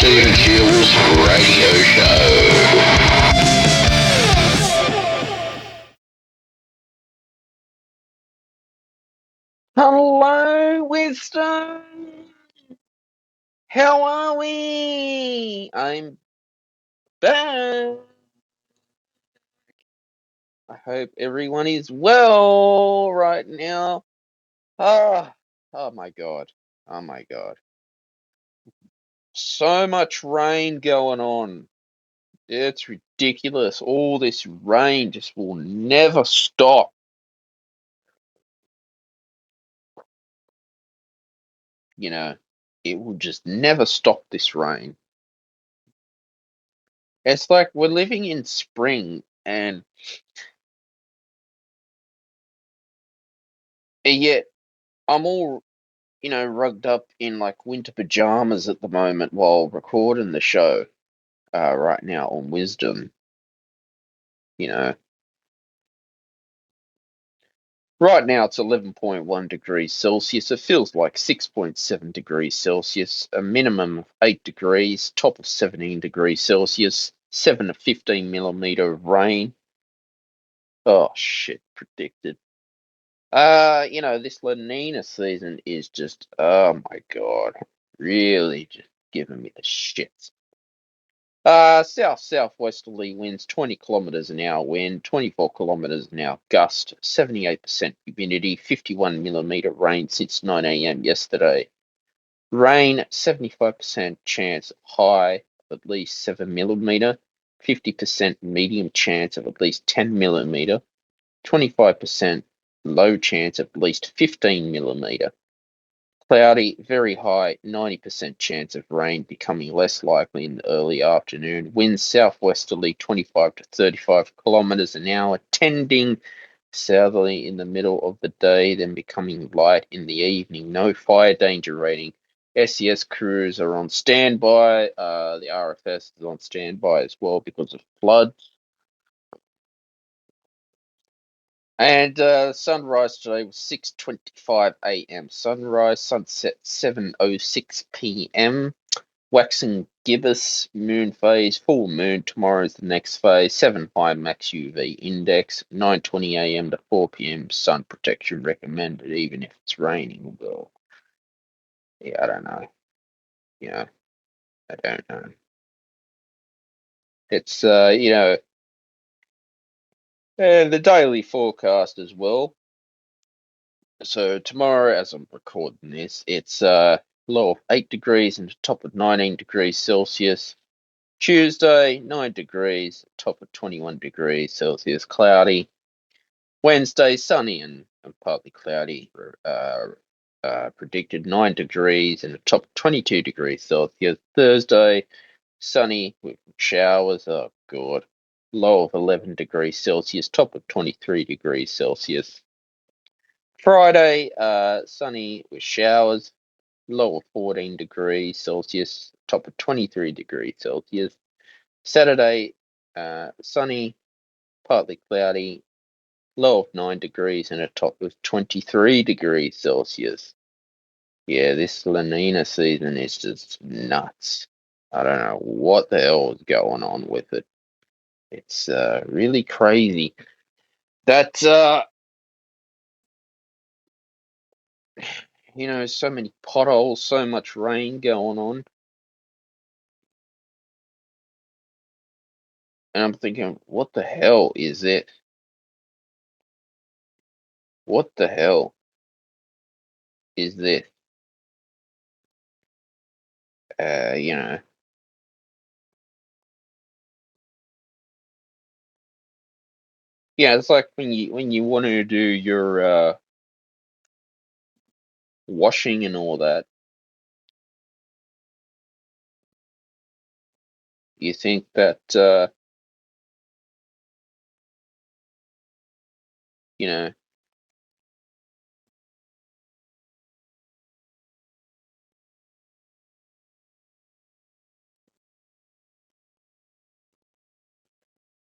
Jill's radio show. Hello, Wisdom. How are we? I'm back. I hope everyone is well right now. Oh my God. Oh my God. So much rain going on. It's ridiculous. All this rain just will never stop. You know, it will just never stop, this rain. It's like we're living in spring, and yet I'm all, rugged up in like winter pajamas at the moment while recording the show right now on Wisdom. You know, right now it's 11.1 degrees Celsius. It feels like 6.7 degrees Celsius, a minimum of 8 degrees, top of 17 degrees Celsius, 7 to 15 millimeter of rain. Oh shit, predicted. This La Nina season is just, oh my God, really just giving me the shits. Southwesterly winds 20 kilometers an hour wind, 24 kilometers an hour gust, 78% humidity, 51 millimeter rain since 9 a.m. yesterday. Rain, 75% chance high of at least 7 millimeter, 50% medium chance of at least 10 millimeter, 25% low chance of at least 15 millimeter. Cloudy, very high, 90% chance of rain, becoming less likely in the early afternoon. Winds southwesterly 25 to 35 kilometers an hour, tending southerly in the middle of the day, then becoming light in the evening. No fire danger rating. SES crews are on standby. The RFS is on standby as well because of floods. And sunrise today was 6:25 a.m. Sunrise, sunset 7:06 p.m. Waxing gibbous moon phase, full moon tomorrow is the next phase. 7 high max UV index, 9:20 a.m. to 4 p.m. Sun protection recommended, even if it's raining. Well, yeah, I don't know. Yeah, I don't know. It's the daily forecast as well. So tomorrow, as I'm recording this, it's low of 8 degrees and top of 19 degrees Celsius. Tuesday, 9 degrees, top of 21 degrees Celsius, cloudy. Wednesday, sunny and partly cloudy. Predicted 9 degrees and a top of 22 degrees Celsius. Thursday, sunny with showers. Oh, God. Low of 11 degrees Celsius, top of 23 degrees Celsius. Friday, sunny with showers, low of 14 degrees Celsius, top of 23 degrees Celsius. Saturday, sunny, partly cloudy, low of 9 degrees and a top of 23 degrees Celsius. Yeah, this La Nina season is just nuts. I don't know what the hell is going on with it. It's really crazy. That so many potholes, so much rain going on. And I'm thinking, what the hell is it? What the hell is this? You know, yeah, it's like when you want to do your washing and all that, you think that you know,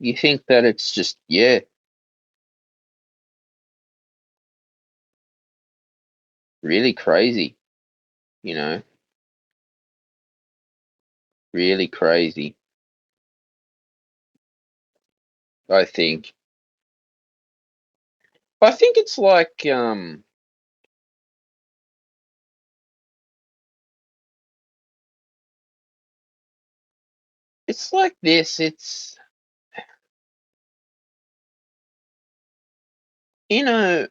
you think that it's just, yeah, really crazy, you know. Really crazy, I think. I think it's like this. It's, you know,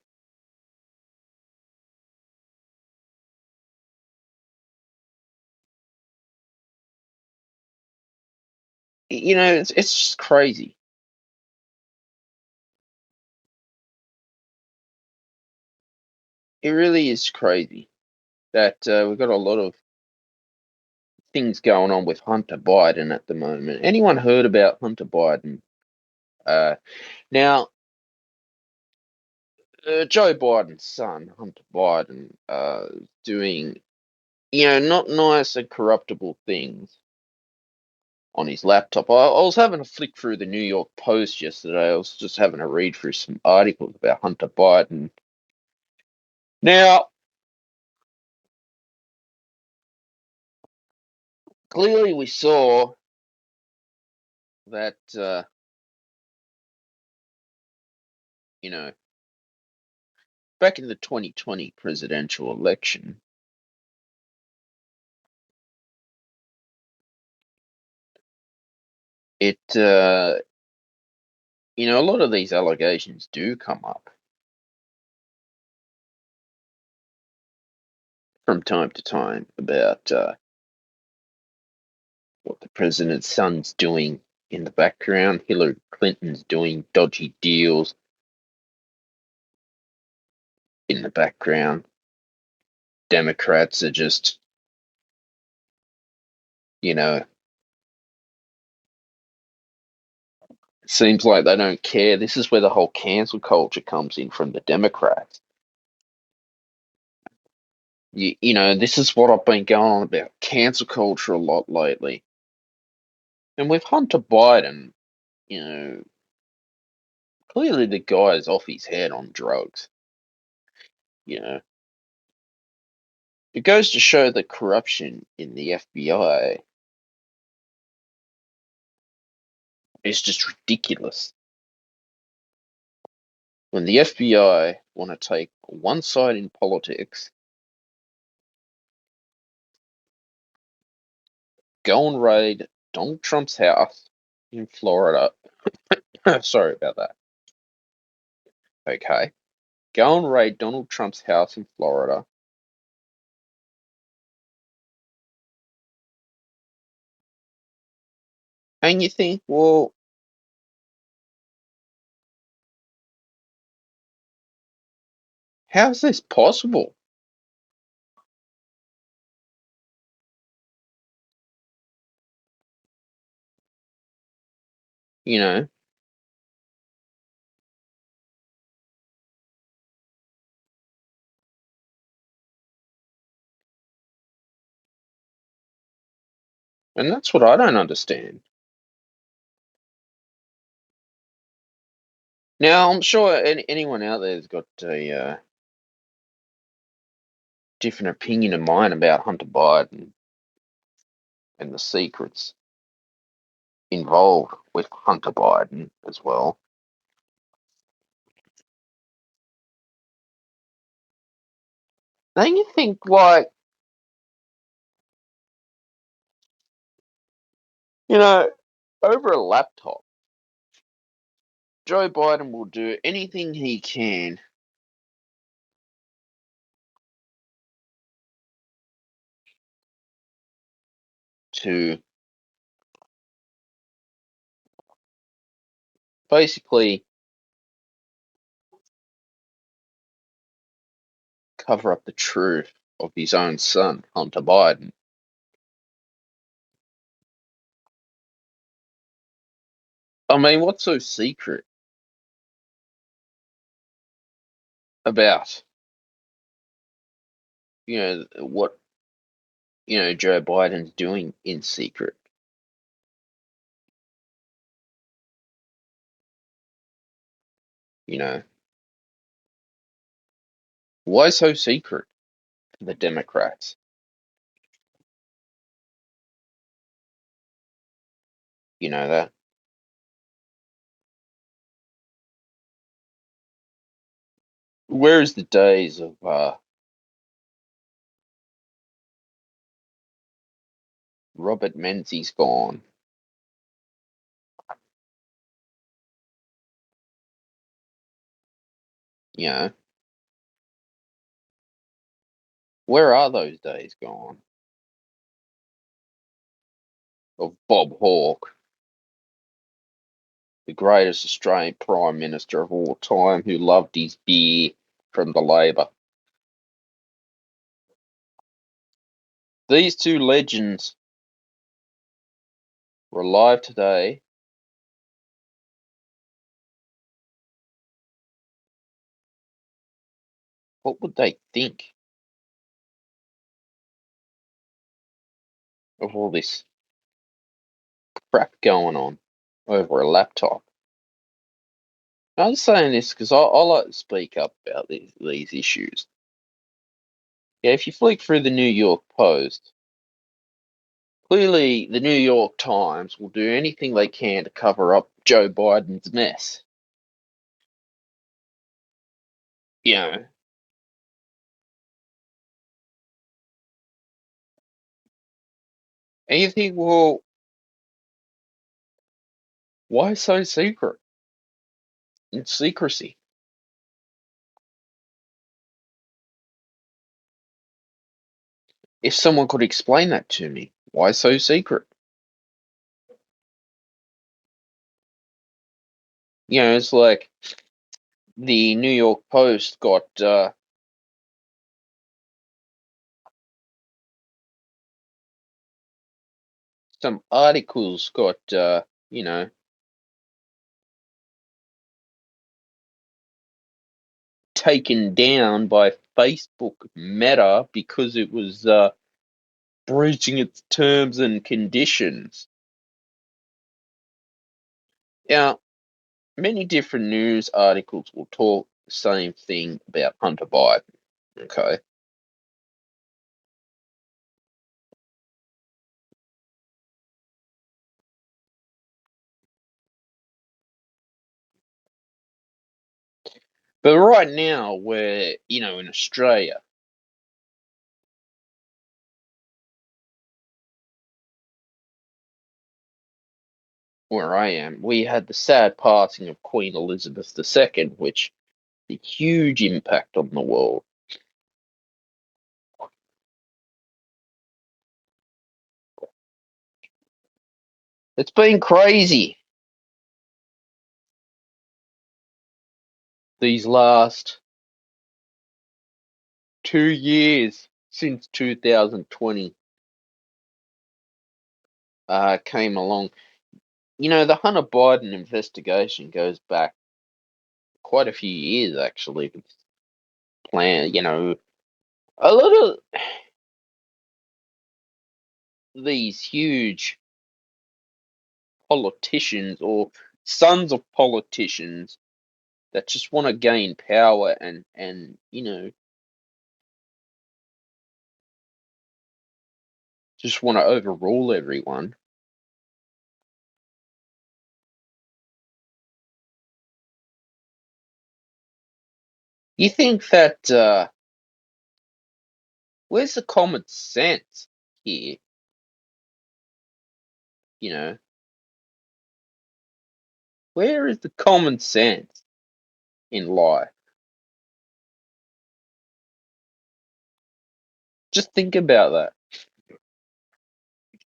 it's just crazy. It really is crazy that we've got a lot of things going on with Hunter Biden at the moment. Anyone heard about Hunter Biden? Uh, now, Joe Biden's son, Hunter Biden, doing, not nice and corruptible things on his laptop. I was having a flick through the New York Post yesterday. I was just having a read through some articles about Hunter Biden. Now, clearly we saw that, you know, back in the 2020 presidential election, it, a lot of these allegations do come up from time to time about what the president's son's doing in the background. Hillary Clinton's doing dodgy deals in the background. Democrats are just, you know, seems like they don't care. This is where the whole cancel culture comes in from the Democrats. This is what I've been going on about cancel culture a lot lately. And with Hunter Biden, you know, clearly the guy's off his head on drugs. You know, it goes to show the corruption in the FBI is just ridiculous. When the FBI want to take one side in politics, go and raid Donald Trump's house in Florida. Sorry about that. Okay. Go and raid Donald Trump's house in Florida. And you think, well, how's this possible? You know, and that's what I don't understand. Now, I'm sure anyone out there has got a different opinion of mine about Hunter Biden and the secrets involved with Hunter Biden as well. Then you think, like, you know, over a laptop, Joe Biden will do anything he can to basically cover up the truth of his own son, Hunter Biden. I mean, what's so secret about, what, Joe Biden's doing in secret? You know, why so secret for the Democrats? You know that? Where's the days of Robert Menzies gone? You know, where are those days gone? Of Bob Hawke, the greatest Australian Prime Minister of all time, who loved his beer from the Labor. These two legends were alive today. What would they think of all this crap going on over a laptop? I'm saying this because I like to speak up about these issues. Yeah, if you flick through the New York Post, clearly the New York Times will do anything they can to cover up Joe Biden's mess. You know, and you think, well, why so secret? In secrecy. If someone could explain that to me, why so secret? You know, it's like the New York Post got some articles got you know, taken down by Facebook Meta because it was breaching its terms and conditions. Now, many different news articles will talk the same thing about Hunter Biden. Okay. But right now, we're, in Australia, where I am, we had the sad passing of Queen Elizabeth II, which had a huge impact on the world. It's been crazy these last 2 years since 2020 came along. The Hunter Biden investigation goes back quite a few years, actually. It's a lot of these huge politicians or sons of politicians that just want to gain power and just want to overrule everyone. You think that where's the common sense here? You know, where is the common sense in life? Just think about that.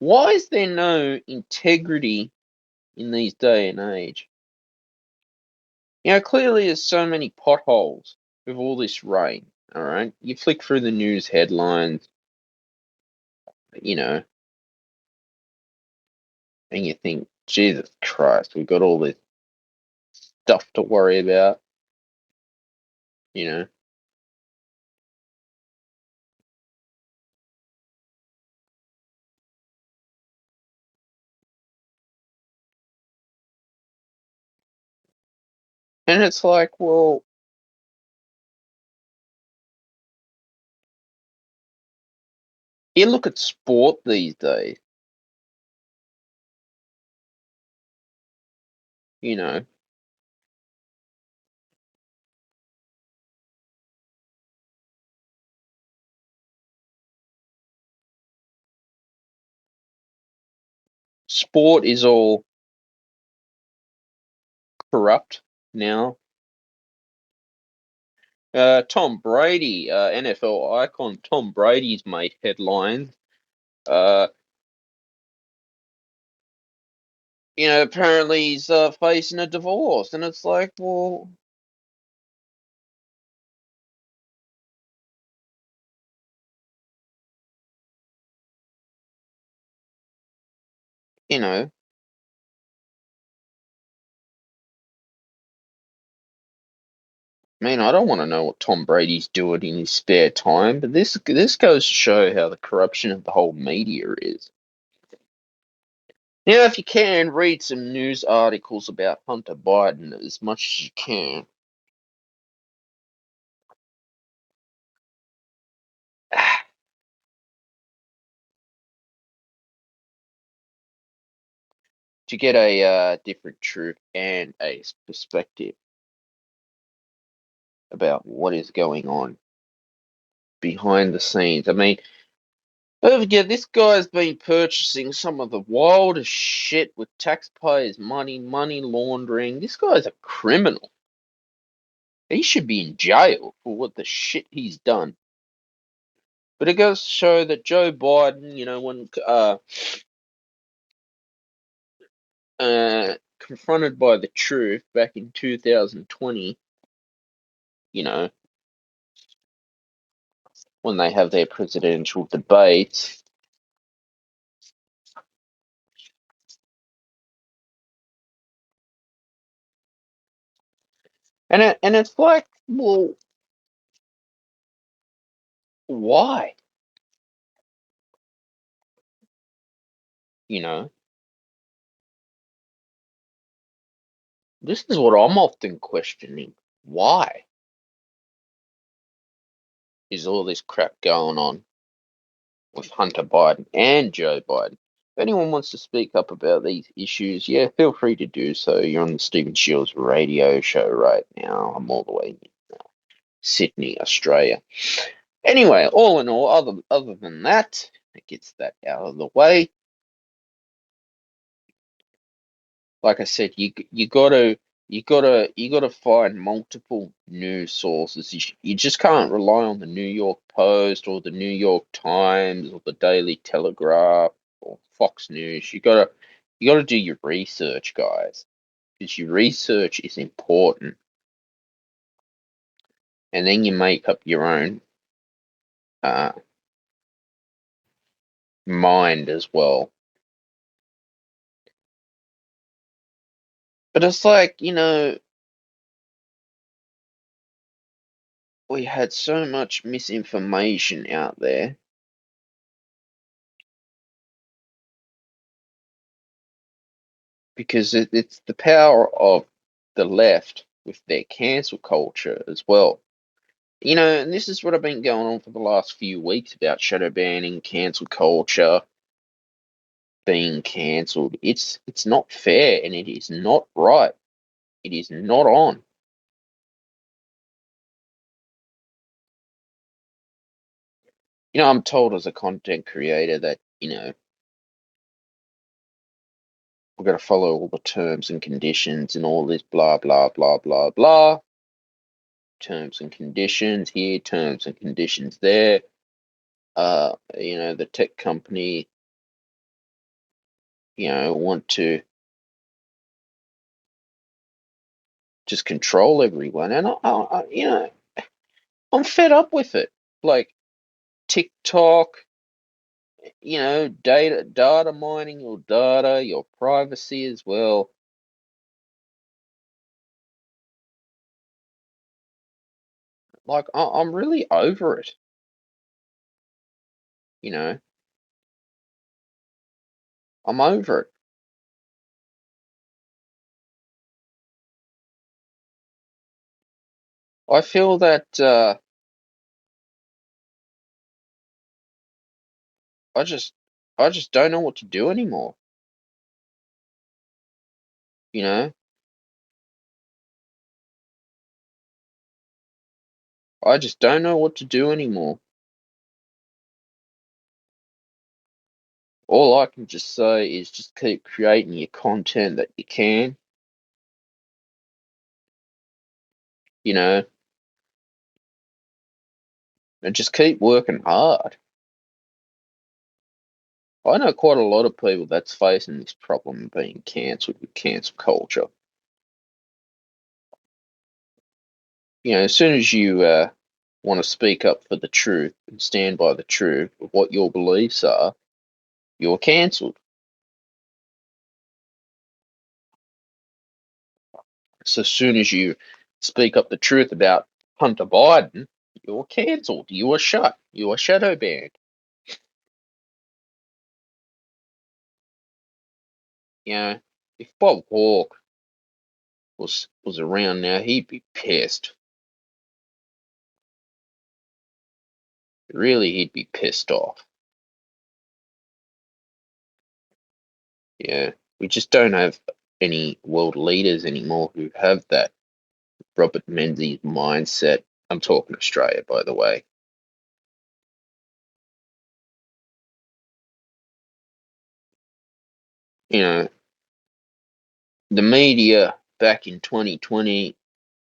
Why is there no integrity in these day and age? Clearly there's so many potholes with all this rain. All right, you flick through the news headlines, you know, and you think, Jesus Christ, we've got all this stuff to worry about. You know, and it's like, well, you look at sport these days. you know, sport is all corrupt now. Tom Brady, NFL icon Tom Brady's made headlines. Uh, apparently he's facing a divorce, and it's like, well, you know, I mean, I don't want to know what Tom Brady's doing in his spare time, but this goes to show how the corruption of the whole media is. If you can, read some news articles about Hunter Biden as much as you can. To get a different truth and a perspective about what is going on behind the scenes. I mean, don't forget, this guy's been purchasing some of the wildest shit with taxpayers' money laundering. This guy's a criminal. He should be in jail for what the shit he's done. But it goes to show that Joe Biden, when confronted by the truth back in 2020, you know, when they have their presidential debates, and it's like, well, why? You know, this is what I'm often questioning. Why is all this crap going on with Hunter Biden and Joe Biden? If anyone wants to speak up about these issues, yeah, feel free to do so. You're on the Stephen Shields radio show right now. I'm all the way in Sydney, Australia. Anyway, all in all, other than that, it gets that out of the way. Like I said, you gotta find multiple news sources. You just can't rely on the New York Post or the New York Times or the Daily Telegraph or Fox News. You gotta do your research, guys, because your research is important, and then you make up your own uh, mind as well. But it's like, we had so much misinformation out there because it's the power of the left with their cancel culture as well. And this is what I've been going on for the last few weeks about shadow banning, cancel culture, being cancelled. It's not fair and it is not right. It is not on. I'm told as a content creator that, we've got to follow all the terms and conditions and all this blah blah blah blah blah. Terms and conditions here, terms and conditions there. The tech company, want to just control everyone, and I'm fed up with it. Like TikTok, data mining your data, your privacy as well. Like I'm really over it. You know, I'm over it. I feel that I just I just don't know what to do anymore. You know, I just don't know what to do anymore. All I can just say is just keep creating your content that you can, you know, and just keep working hard. I know quite a lot of people that's facing this problem of being cancelled with cancel culture. As soon as you want to speak up for the truth and stand by the truth of what your beliefs are, you're cancelled. So as soon as you speak up the truth about Hunter Biden, you're cancelled. You are shut. You are shadow banned. If Bob Hawke was around now, he'd be pissed. Really, he'd be pissed off. Yeah, we just don't have any world leaders anymore who have that Robert Menzies mindset. I'm talking Australia, by the way. You know, the media back in 2020,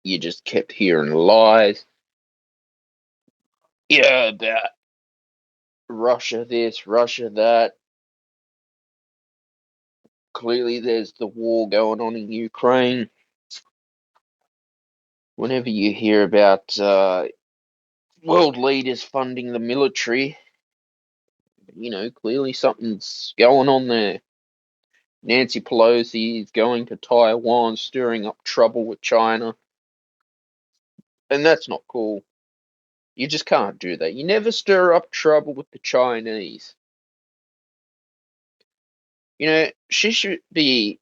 you just kept hearing lies. Yeah, about Russia this, Russia that. Clearly, there's the war going on in Ukraine. Whenever you hear about world leaders funding the military, clearly something's going on there. Nancy Pelosi is going to Taiwan, stirring up trouble with China. And that's not cool. You just can't do that. You never stir up trouble with the Chinese. She should be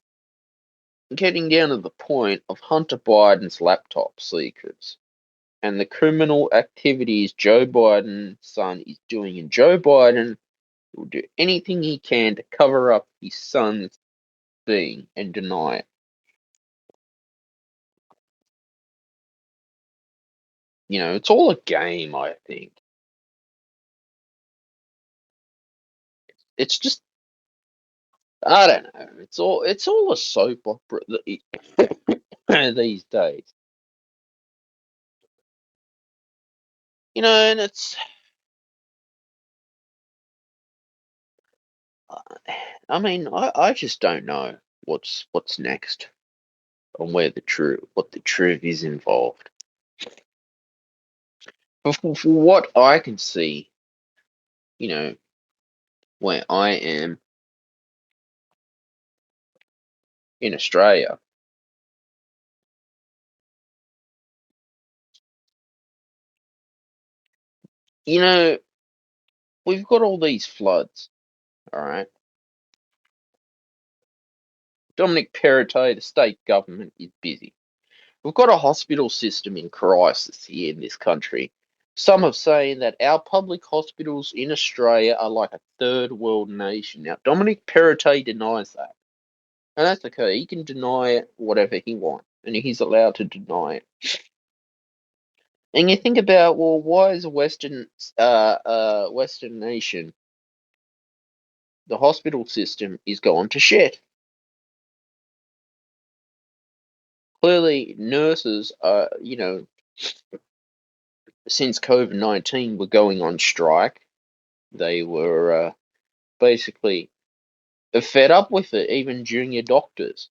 getting down to the point of Hunter Biden's laptop secrets and the criminal activities Joe Biden's son is doing. And Joe Biden will do anything he can to cover up his son's being and deny it. It's all a game, I think. It's just, I don't know. It's all a soap opera these days. And I mean, I just don't know what's next on what the truth is involved. But for what I can see, you know, where I am in Australia, you know, we've got all these floods, all right? Dominic Perrottet, the state government, is busy. We've got a hospital system in crisis here in this country. Some have saying that our public hospitals in Australia are like a third world nation. Now, Dominic Perrottet denies that. And that's okay. He can deny it whatever he wants, and he's allowed to deny it. And you think about, well, why is a Western nation, the hospital system is gone to shit? Clearly, nurses are, since COVID-19 were going on strike, they were basically fed up with it. Even junior doctors.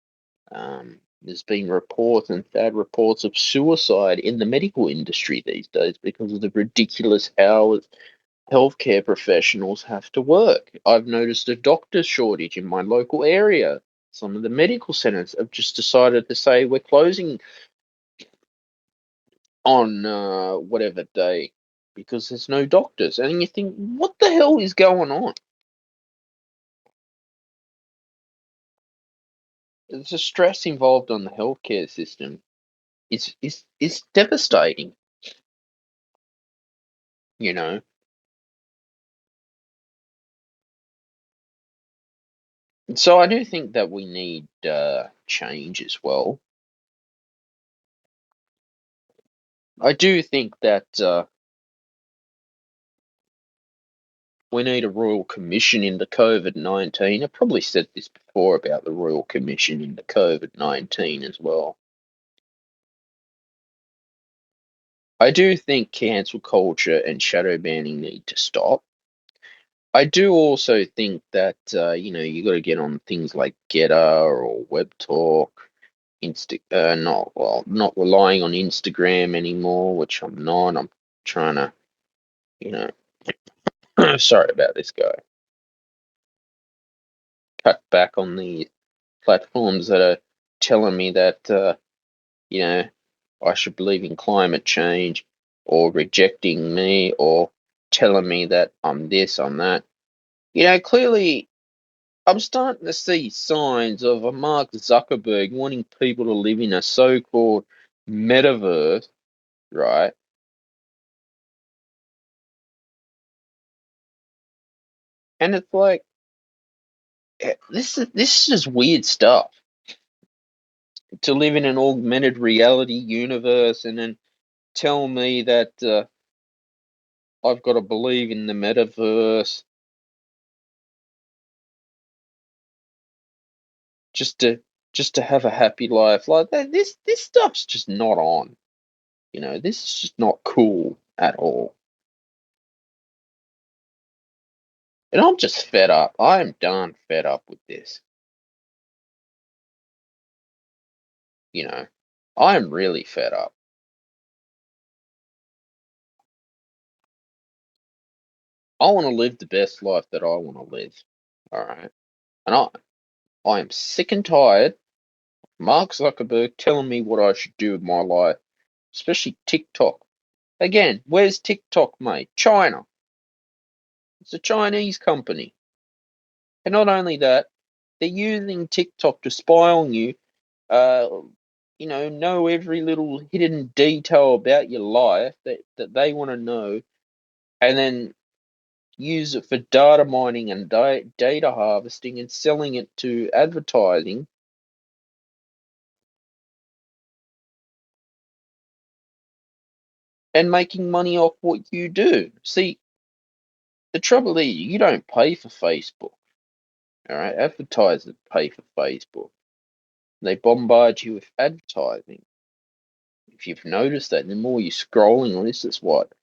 There's been reports and sad reports of suicide in the medical industry these days because of the ridiculous hours healthcare professionals have to work. I've noticed a doctor shortage in my local area. Some of the medical centers have just decided to say we're closing on whatever day because there's no doctors. And you think, what the hell is going on? There's a stress involved on the healthcare system. It's devastating, you know. So I do think that we need change as well. I do think that we need a royal commission into COVID-19. I probably said this before about the royal commission into COVID-19 as well. I do think cancel culture and shadow banning need to stop. I do also think that you got to get on things like Getter or Webtalk, not relying on Instagram anymore, which I'm not. I'm trying to, you know, sorry about this guy. Cut back on the platforms that are telling me that you know I should believe in climate change, or rejecting me, or telling me that I'm this, I'm that. Clearly I'm starting to see signs of a Mark Zuckerberg wanting people to live in a so-called metaverse, right? And it's like this is just weird stuff. To live in an augmented reality universe and then tell me that I've got to believe in the metaverse just to just to have a happy life. Like that, this stuff's just not on. This is just not cool at all. And I'm just fed up. I am done fed up with this. You know, I am really fed up. I want to live the best life that I want to live. All right. And I am sick and tired of Mark Zuckerberg telling me what I should do with my life, especially TikTok. Again, where's TikTok made? China. It's a Chinese company. And not only that, they're using TikTok to spy on you, uh, know every little hidden detail about your life that they want to know, and then use it for data mining and data harvesting and selling it to advertising and making money off what you do. See, the trouble is you don't pay for Facebook. All right, advertisers pay for Facebook. They bombard you with advertising. If you've noticed that, the more you're scrolling, this is what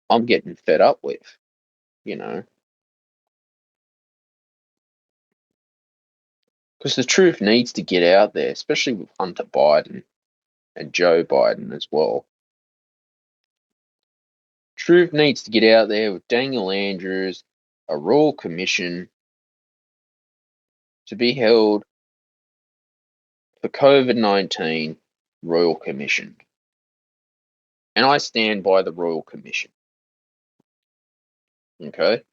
I'm getting fed up with, you know. Because the truth needs to get out there, especially with Hunter Biden and Joe Biden as well. Truth needs to get out there with Daniel Andrews, a royal commission to be held for COVID-19 royal commission. And I stand by the royal commission. Okay.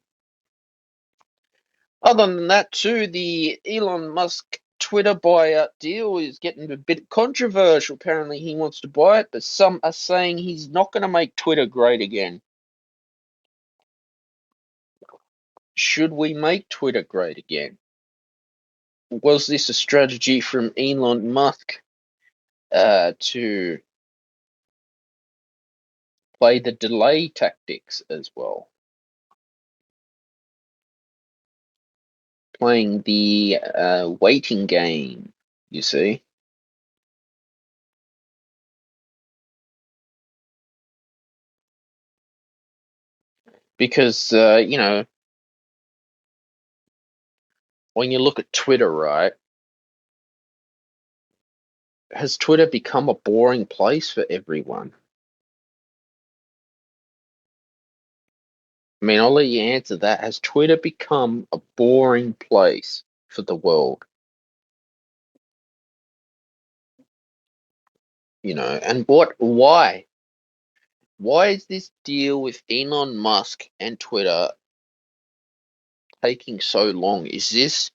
Other than that, too, the Elon Musk Twitter buyout deal is getting a bit controversial. Apparently, he wants to buy it, but some are saying he's not going to make Twitter great again. Should we make Twitter great again? Was this a strategy from Elon Musk to play the delay tactics as well? Playing the waiting game, you see? Because, when you look at Twitter, right, has Twitter become a boring place for everyone? I mean, I'll let you answer that. Has Twitter become a boring place for the world? And why? Why is this deal with Elon Musk and Twitter taking so long? Is this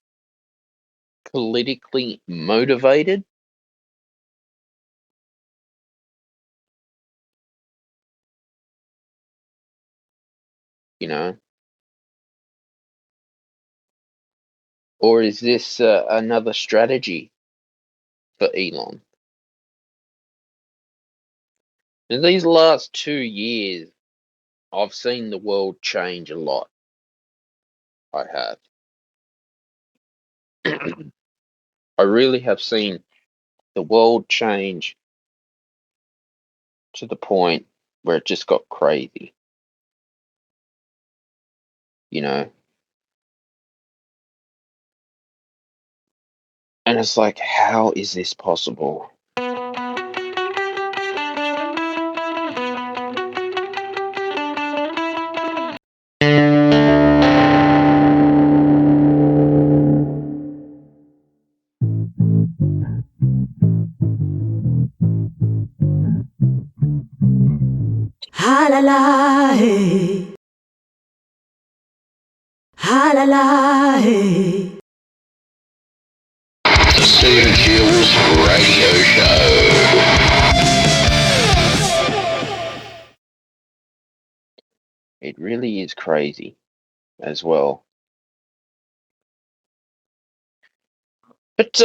politically motivated? You know, or is this another strategy for Elon? In these last 2 years, I've seen the world change a lot. I have. I really have seen the world change to the point where it just got crazy, you know? And it's like, how is this possible? Ha la la, hey. Ha la la, hey. The Steve Jules Radio Show. It really is crazy as well. But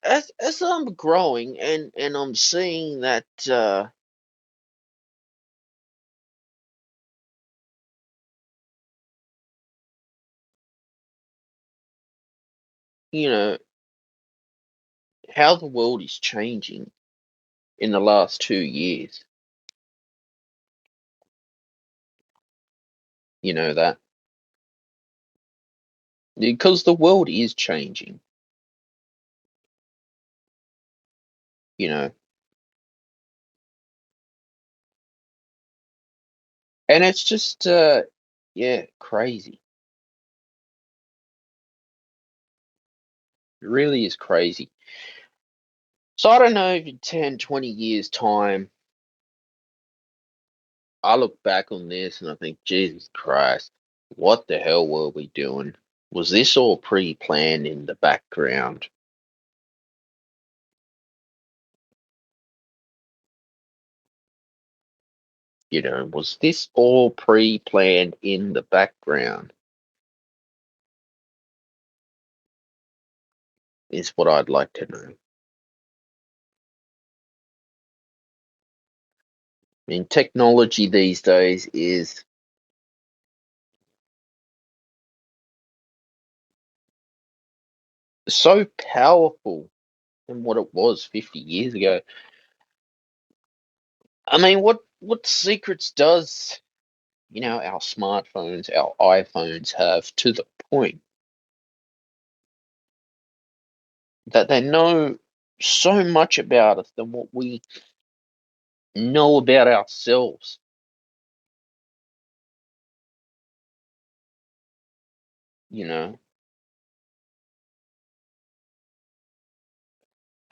as I'm growing and I'm seeing that you know how the world is changing in the last 2 years, you know that because the world is changing, you know, and it's just yeah, crazy. It really is crazy. So I don't know if in 10, 20 years time I look back on this and I think, Jesus Christ, what the hell were we doing? Was this all pre-planned in the background? Was this all pre-planned in the background? Is what I'd like to know. I mean, technology these days is so powerful than what it was 50 years ago. I mean, what secrets does, our smartphones, our iPhones have to the point that they know so much about us than what we know about ourselves, you know?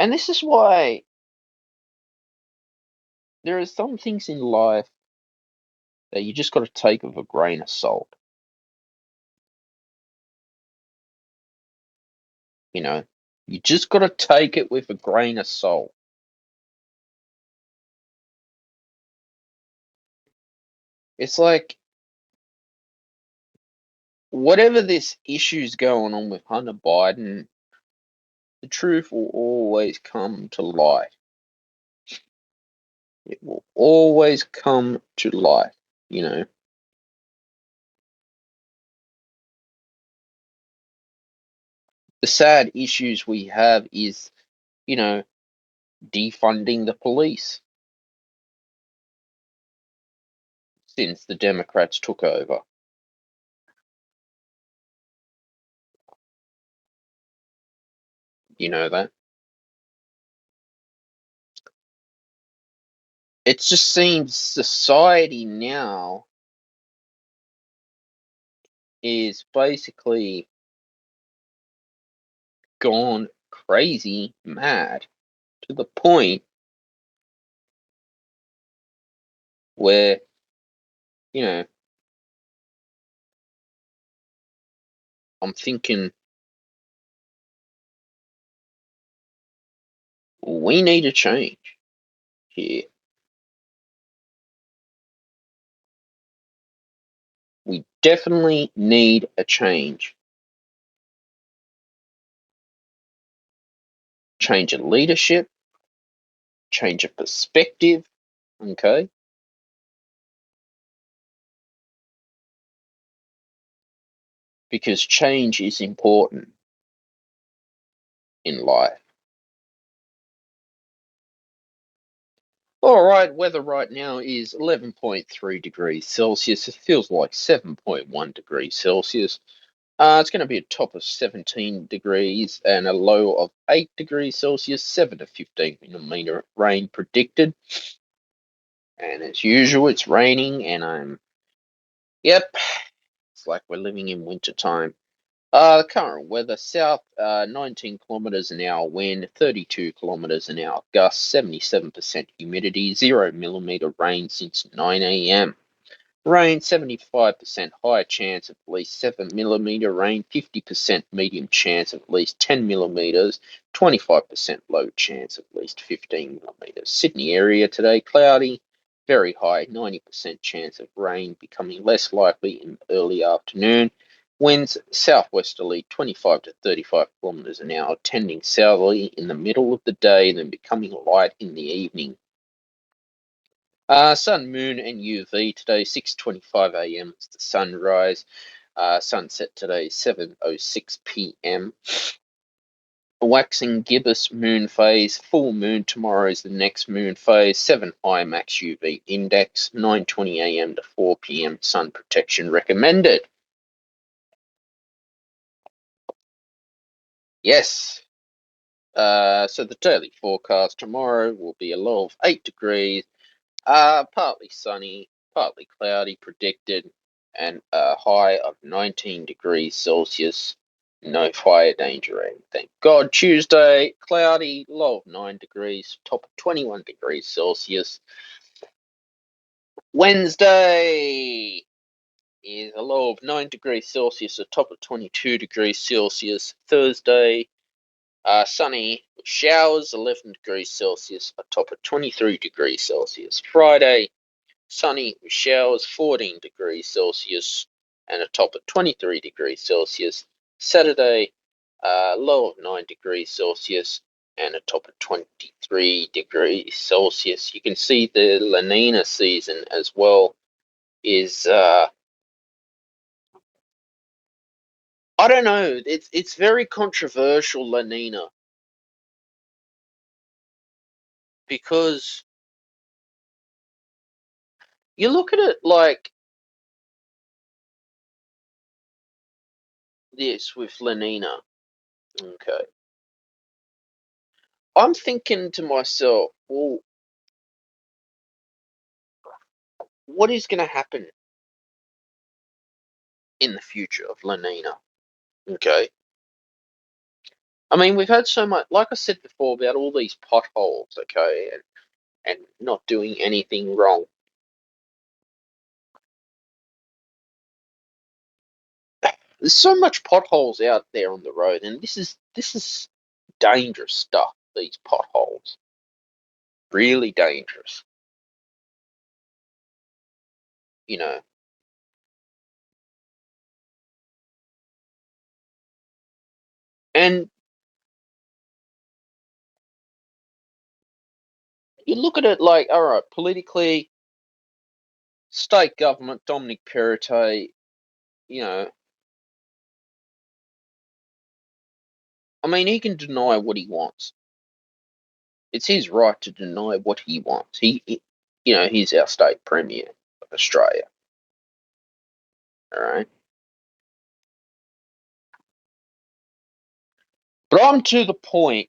And this is why there are some things in life that you just got to take with a grain of salt, you know? You just got to take it with a grain of salt. It's like whatever this issue's going on with Hunter Biden, the truth will always come to light. It will always come to light, you know. The sad issues we have is, you know, defunding the police since the Democrats took over. You know that? It just seems society now is basically gone crazy mad to the point where, you know, I'm thinking we need a change here. We definitely need a change. Change of leadership, change of perspective, Okay? Because change is important in life. All right, weather right now is 11.3 degrees Celsius. It feels like 7.1 degrees Celsius. It's going to be a top of 17 degrees and a low of 8 degrees Celsius, 7 to 15 millimeter rain predicted. And as usual, it's raining, and yep, it's like we're living in winter time. The current weather south, 19 kilometers an hour wind, 32 kilometers an hour gust, 77% humidity, 0 millimeter rain since 9 a.m. Rain, 75% higher chance of at least 7 millimeter rain, 50% medium chance of at least 10 millimeters, 25% low chance of at least 15 millimeters. Sydney area today, cloudy, very high, 90% chance of rain, becoming less likely in the early afternoon. Winds southwesterly 25 to 35 kilometers an hour, tending southerly in the middle of the day, then becoming light in the evening. Sun, moon, and UV today, 6:25 a.m. is the sunrise. Sunset today, 7:06 p.m. Waxing gibbous moon phase. Full moon tomorrow is the next moon phase. 7 high max UV index. 9:20 a.m. to 4 p.m. Sun protection recommended. Yes. So the daily forecast tomorrow will be a low of 8 degrees. Partly sunny, partly cloudy predicted, and a high of 19 degrees Celsius. No fire danger rating, thank God. Tuesday, cloudy, low of 9 degrees, top of 21 degrees Celsius. Wednesday is a low of 9 degrees Celsius, a top of 22 degrees Celsius. Thursday, sunny, showers, 11 degrees Celsius, a top of 23 degrees Celsius. Friday, sunny with showers, 14 degrees Celsius, and a top of 23 degrees Celsius. Saturday, low of 9 degrees Celsius, and a top of 23 degrees Celsius. You can see the La Nina season as well is, I don't know, it's very controversial, La Nina, because you look at it like this with La Nina, okay. I'm thinking to myself, well, what is going to happen in the future of La Nina? Okay. I mean, we've had so much, like I said before, about all these potholes, okay, and not doing anything wrong. There's so much potholes out there on the road, and this is dangerous stuff, these potholes. Really dangerous. You know. And you look at it like, all right, politically, state government, Dominic Perrottet, you know, I mean, he can deny what he wants. It's his right to deny what he wants. You know, he's our state premier of Australia. All right. But I'm to the point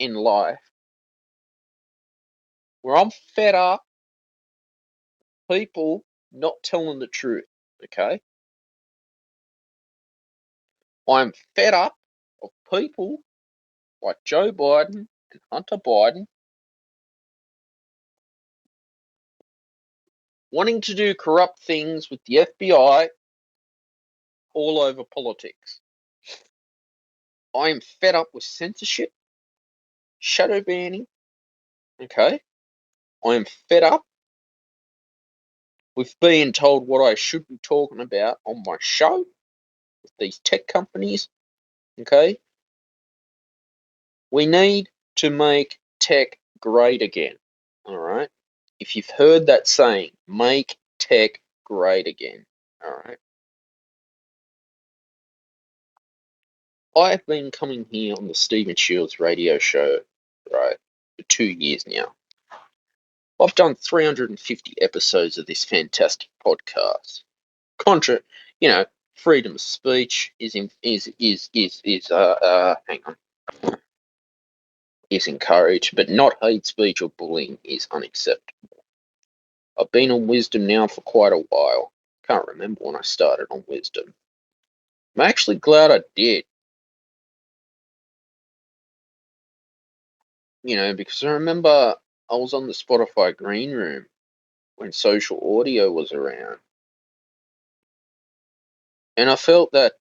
in life where I'm fed up people not telling the truth. Okay. I'm fed up of people like Joe Biden and Hunter Biden wanting to do corrupt things with the FBI all over politics. I am fed up with censorship, shadow banning. Okay. I am fed up with being told what I should be talking about on my show with these tech companies. Okay. We need to make tech great again. if you've heard that saying, make tech great again, all right? I've been coming here on the Stephen Shields radio show, right, for 2 years now. I've done 350 episodes of this fantastic podcast. Freedom of speech hang on, is encouraged, but not hate speech or bullying is unacceptable. I've been on Wisdom now for quite a while. Can't remember when I started on Wisdom. I'm actually glad I did. Because I remember I was on the Spotify Green Room when social audio was around. And I felt that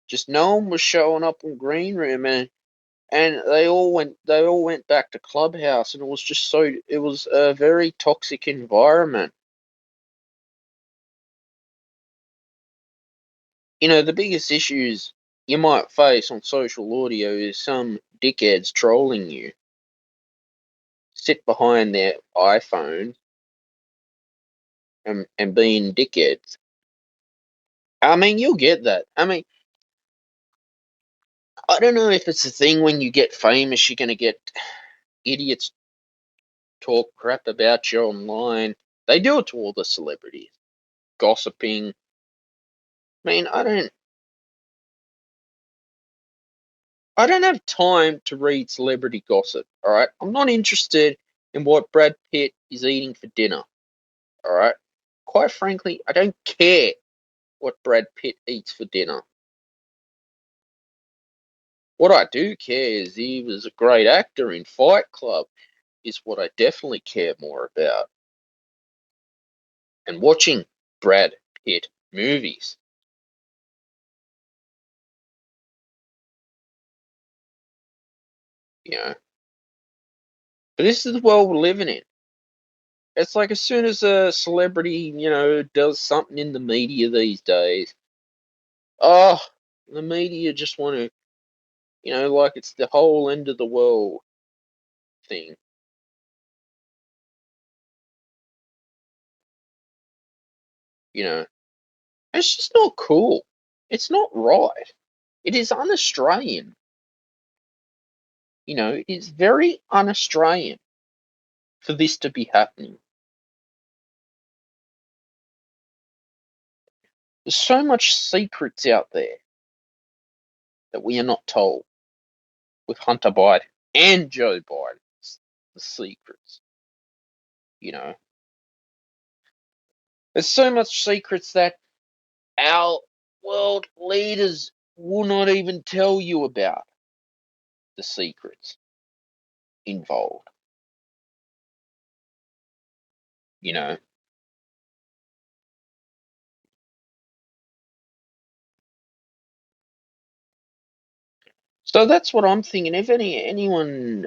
just no one was showing up on Green Room, and they all went back to Clubhouse, and it was a very toxic environment. The biggest issues you might face on social audio is some dickheads trolling you. Sit behind their iPhone and being dickheads. I mean, you'll get that. I mean, I don't know if it's a thing when you get famous, you're going to get idiots talk crap about you online. They do it to all the celebrities. Gossiping. I mean, I don't have time to read celebrity gossip, all right? I'm not interested in what Brad Pitt is eating for dinner, all right? Quite frankly, I don't care what Brad Pitt eats for dinner. What I do care is he was a great actor in Fight Club, is what I definitely care more about. And watching Brad Pitt movies. But this is the world we're living in. It's like as soon as a celebrity, does something in the media these days, oh, the media just want to, like it's the whole end of the world thing. It's just not cool. It's not right. It is un-Australian. It is very un-Australian for this to be happening. There's so much secrets out there that we are not told with Hunter Biden and Joe Biden. The secrets, you know. There's so much secrets that our world leaders will not even tell you about the secrets involved, you know. So that's what I'm thinking. If anyone,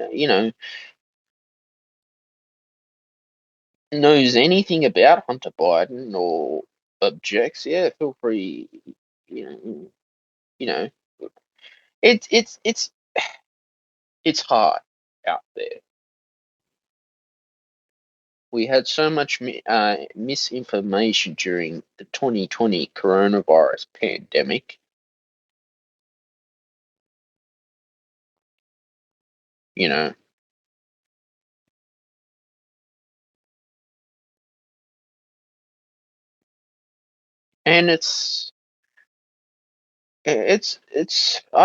knows anything about Hunter Biden or objects, yeah, feel free. You know, you know, it's it's hard out there. We had so much misinformation during the 2020 coronavirus pandemic. You know, and it's I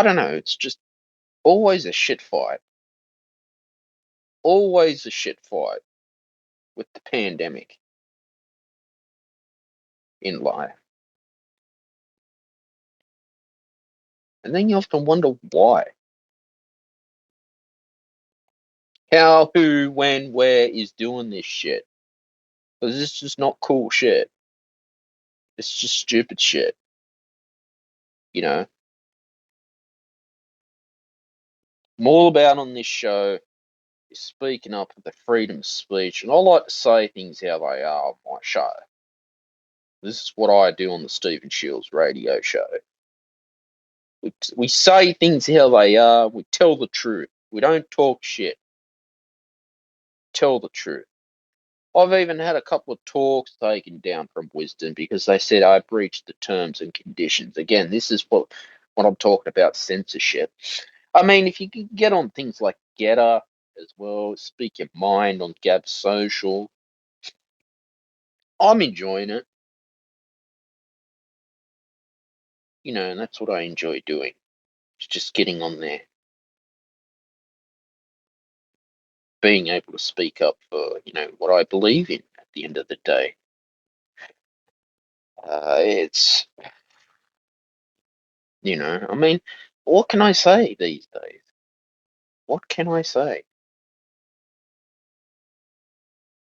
don't know. It's just always a shit fight. Always a shit fight with the pandemic in life. And then you often wonder why. How, who, when, where is doing this shit? Because it's just not cool shit. It's just stupid shit. You know? I'm all about on this show is speaking up for the freedom of speech. And I like to say things how they are on my show. This is what I do on the Stephen Shields radio show. We say things how they are. We tell the truth. We don't talk shit. tell the truth. I've even had a couple of talks taken down from Wisdom because they said I breached the terms and conditions. Again, this is what I'm talking about, censorship. I mean, if you could get on things like Getter as well, speak your mind on Gab Social, I'm enjoying it. You know, and that's what I enjoy doing. It's just getting on there, being able to speak up for, you know, what I believe in at the end of the day. It's, you know, I mean, what can I say these days? What can I say?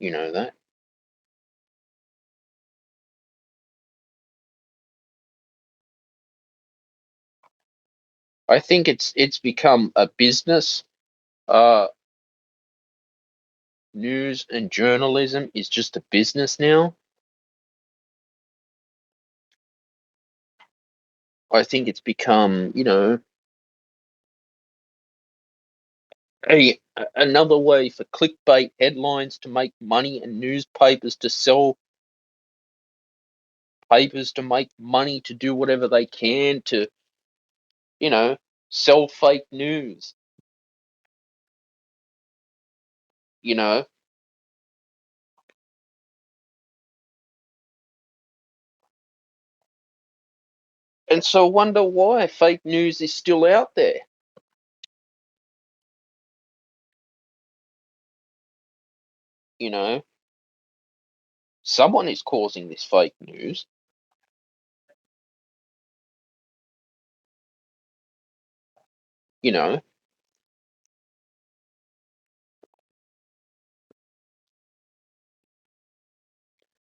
You know that? I think it's become a business. Uh, News and journalism is just a business now. I think it's become, you know, another way for clickbait headlines to make money and newspapers to sell papers to make money to do whatever they can to, you know, sell fake news, you know. And so I wonder why fake news is still out there. You know, someone is causing this fake news, you know.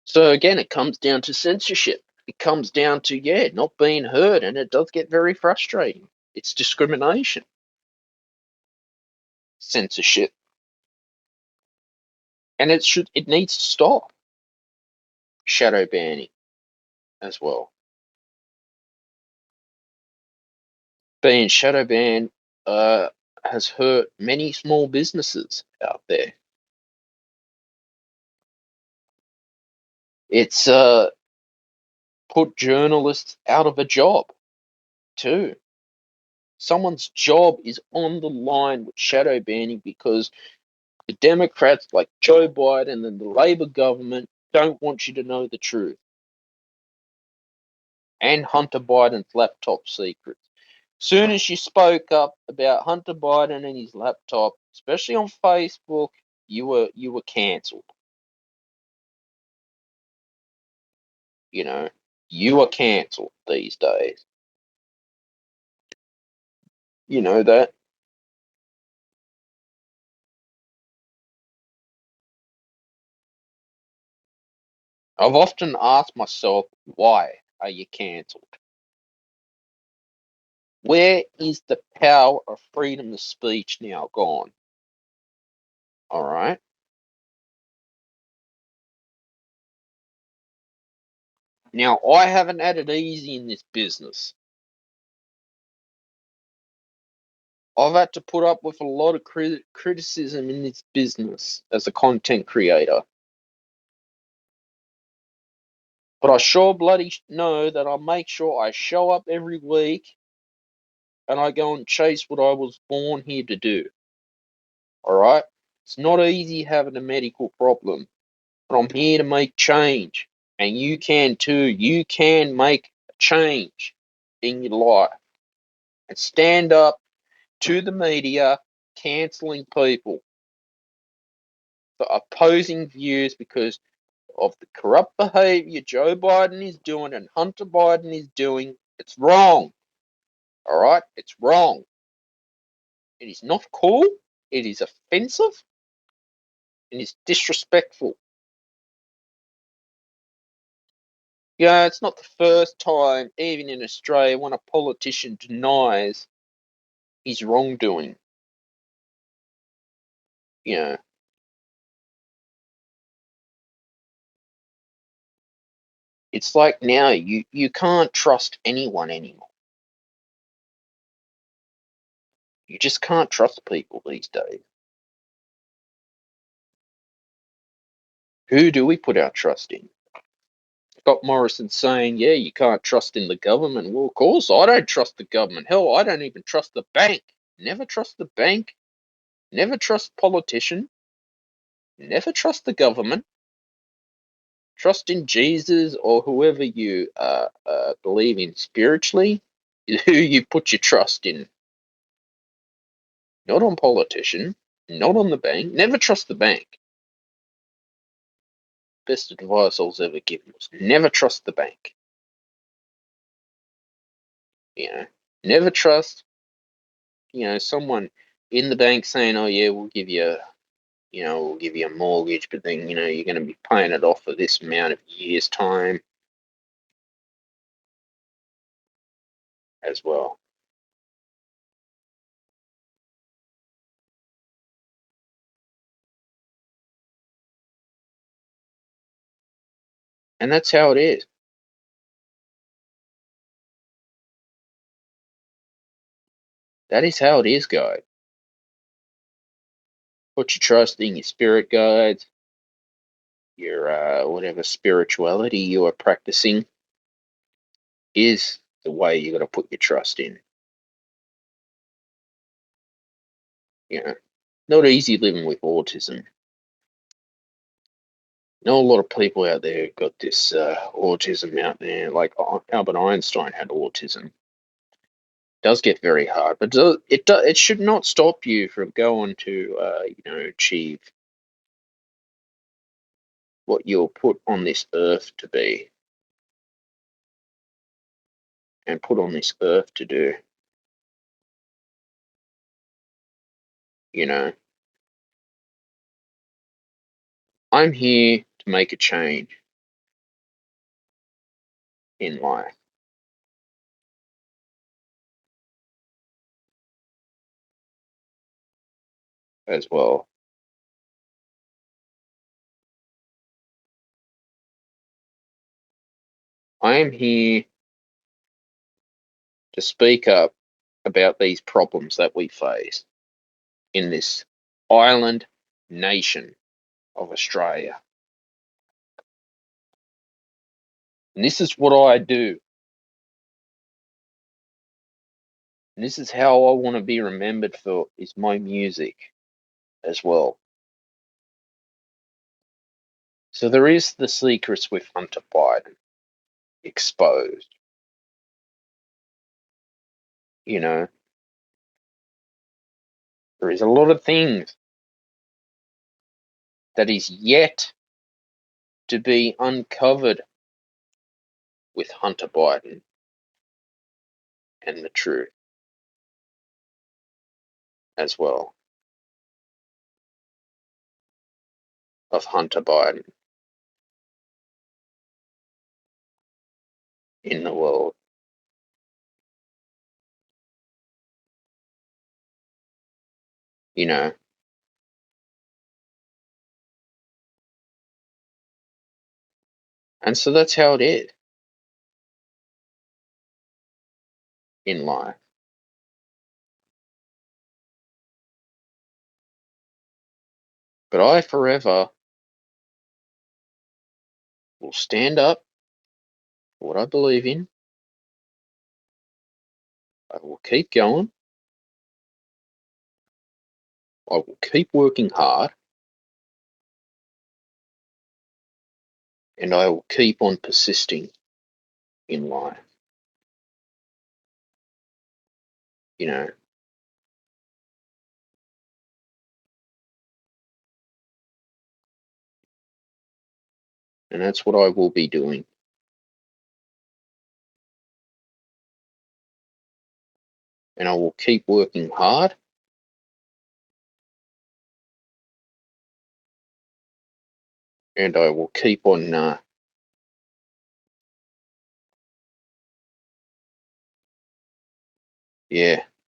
So again, it comes down to censorship. It comes down to, yeah, not being heard, and it does get very frustrating. It's discrimination, censorship, and it needs to stop. Shadow banning as well. Being shadow banned has hurt many small businesses out there. It's put journalists out of a job too. Someone's job is on the line with shadow banning because the Democrats, like Joe Biden and the Labor government, don't want you to know the truth. And Hunter Biden's laptop secrets. Soon as you spoke up about Hunter Biden and his laptop, especially on Facebook, you were cancelled. You know, you are cancelled these days. You know that. I've often asked myself, why are you cancelled? Where is the power of freedom of speech now gone? All right. Now, I haven't had it easy in this business. I've had to put up with a lot of criticism in this business as a content creator. But I sure bloody know that I make sure I show up every week and I go and chase what I was born here to do. All right? It's not easy having a medical problem, but I'm here to make change. And you can too. You can make a change in your life and stand up to the media cancelling people for opposing views because of the corrupt behavior Joe Biden is doing and Hunter Biden is doing. It's wrong. All right? It's wrong. It is not cool. It is offensive. And it's disrespectful. Yeah, it's not the first time, even in Australia, when a politician denies his wrongdoing. You know, it's like now you can't trust anyone anymore. You just can't trust people these days. Who do we put our trust in? Scott Morrison saying, yeah, you can't trust in the government. Well, of course, I don't trust the government. Hell, I don't even trust the bank. Never trust the bank. Never trust politician. Never trust the government. Trust in Jesus or whoever you believe in spiritually, who you put your trust in. Not on politician, not on the bank. Never trust the bank. Best advice I was ever given was never trust the bank. You know, never trust, someone in the bank saying, oh yeah, we'll give you a mortgage, but then, you're going to be paying it off for this amount of years' time as well. And that's how it is. That is how it is, guys. Put your trust in your spirit guides, your whatever spirituality you are practicing is the way you got to put your trust in. Not easy living with autism. A lot of people out there got this autism out there. Like Albert Einstein had autism. It does get very hard, but it should not stop you from going to achieve what you're put on this earth to be and put on this earth to do. I'm here to make a change in life as well. I am here to speak up about these problems that we face in this island nation of Australia. And this is what I do. And this is how I want to be remembered for, is my music as well. So there is the secrets with Hunter Biden exposed. There is a lot of things that is yet to be uncovered with Hunter Biden and the truth as well of Hunter Biden in the world. And so that's how it is in life. But I forever will stand up for what I believe in. I will keep going. I will keep working hard. And I will keep on persisting in life. And that's what I will be doing. And I will keep working hard. And I will keep on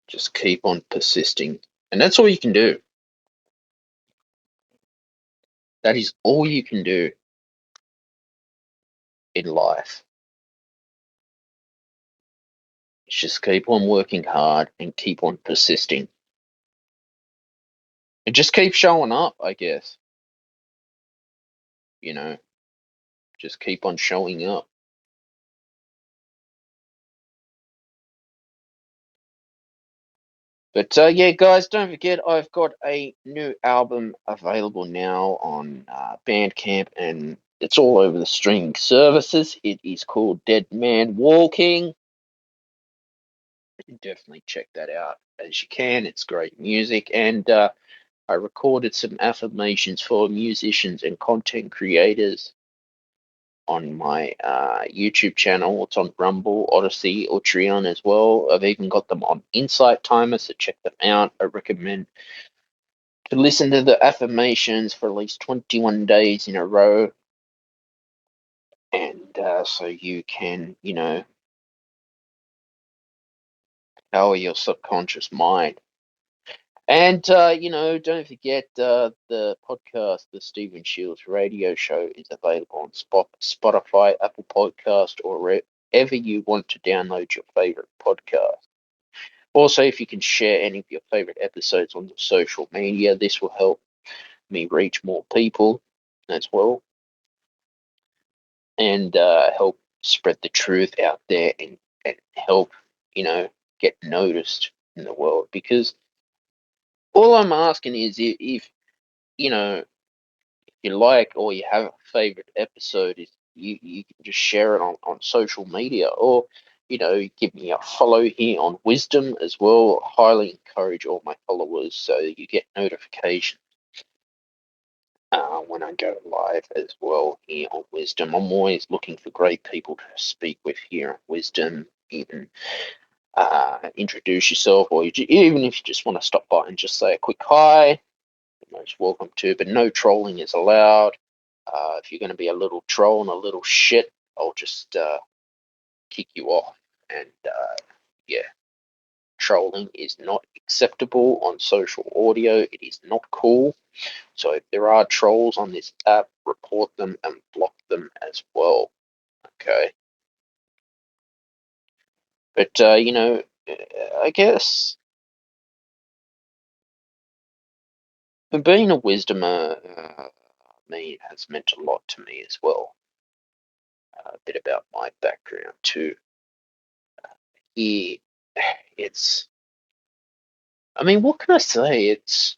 just keep on persisting. And that's all you can do. That is all you can do in life. It's just keep on working hard and keep on persisting. And just keep showing up, I guess. just keep on showing up. But yeah, guys, don't forget I've got a new album available now on Bandcamp, and it's all over the streaming services. It is called Dead Man Walking. Definitely check that out as you can. It's great music, and I recorded some affirmations for musicians and content creators on my YouTube channel. It's on Rumble, Odysee, Ultreon as well. I've even got them on Insight Timer, so check them out. I recommend to listen to the affirmations for at least 21 days in a row, and so you can, power your subconscious mind. And don't forget the podcast, the Stephen Shields Radio Show, is available on Spotify, Apple Podcast, or wherever you want to download your favorite podcast. Also, if you can share any of your favorite episodes on your social media, this will help me reach more people as well, and help spread the truth out there, and help, get noticed in the world. Because all I'm asking is, if you know you like, or you have a favorite episode, is you can just share it on social media, or give me a follow here on Wisdom as well. Highly encourage all my followers so you get notification when I go live as well here on Wisdom. I'm always looking for great people to speak with here on Wisdom. Even introduce yourself, or even if you just want to stop by and just say a quick hi, you're most welcome to. But no trolling is allowed. If you're going to be a little troll and a little shit, I'll just kick you off. And yeah, trolling is not acceptable on social audio. It is not cool. So if there are trolls on this app, report them and block them as well. Okay. But I guess being a wisdomer, has meant a lot to me as well. A bit about my background too. Yeah, it's. I mean, what can I say? It's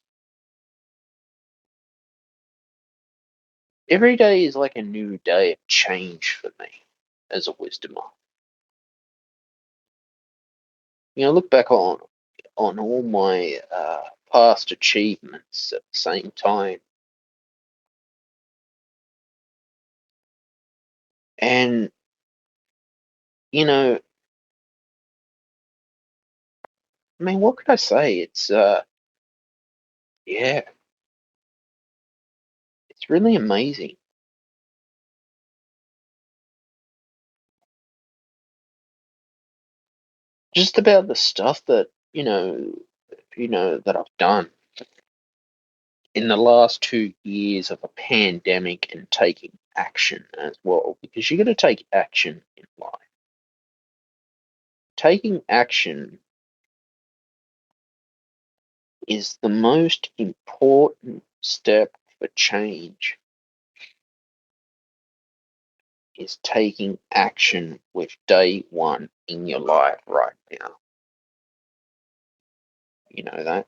every day is like a new day of change for me as a wisdomer. Look back on all my past achievements at the same time, and I mean, what could I say? It's yeah, it's really amazing. Just about the stuff that that I've done in the last 2 years of a pandemic, and taking action as well, because you got to take action in life. Taking action is the most important step for change, is taking action with day one in your life right now. You know that?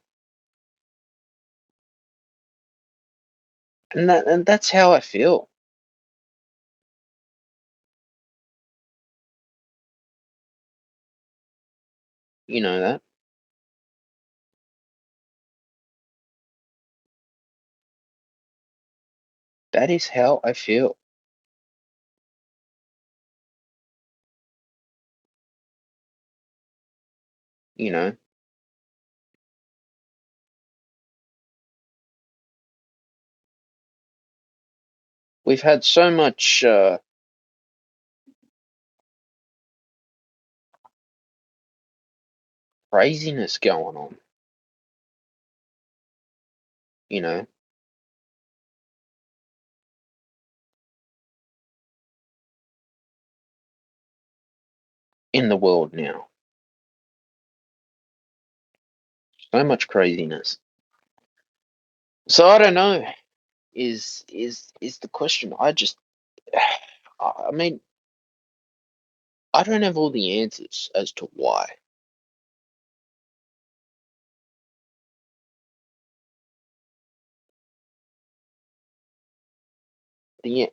And that's how I feel. You know that? That is how I feel. You know, we've had so much craziness going on, you know, in the world now. So much craziness. So I don't know. is the question. I mean, I don't have all the answers as to why.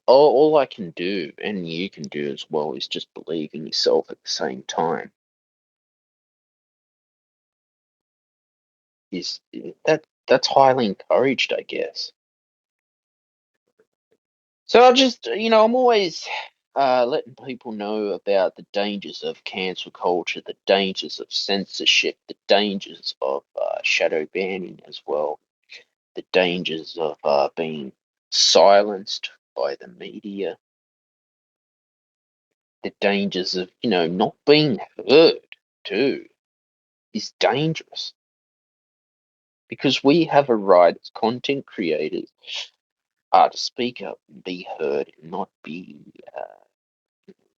All I can do, and you can do as well, is just believe in yourself at the same time. Is that's highly encouraged, I guess. So I'm always letting people know about the dangers of cancel culture, the dangers of censorship, the dangers of shadow banning as well, the dangers of being silenced by the media, the dangers of, not being heard too is dangerous because we have a right as content creators to speak up and be heard and not be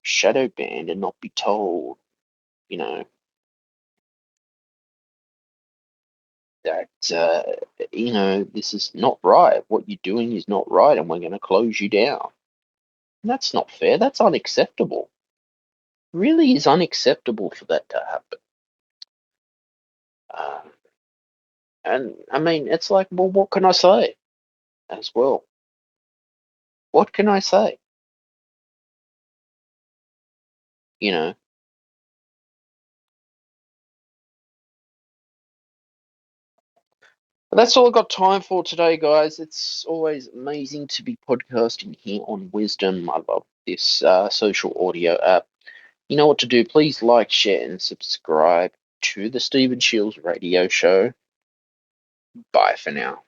shadow banned and not be told, you know, that, this is not right. What you're doing is not right and we're going to close you down. And that's not fair. That's unacceptable. Really is unacceptable for that to happen. And I mean, it's like, well, what can I say as well? What can I say? You know, but that's all I've got time for today, guys. It's always amazing to be podcasting here on Wisdom. I love this social audio app. You know what to do. Please like, share, and subscribe to the Stephen Shields radio show. Bye for now.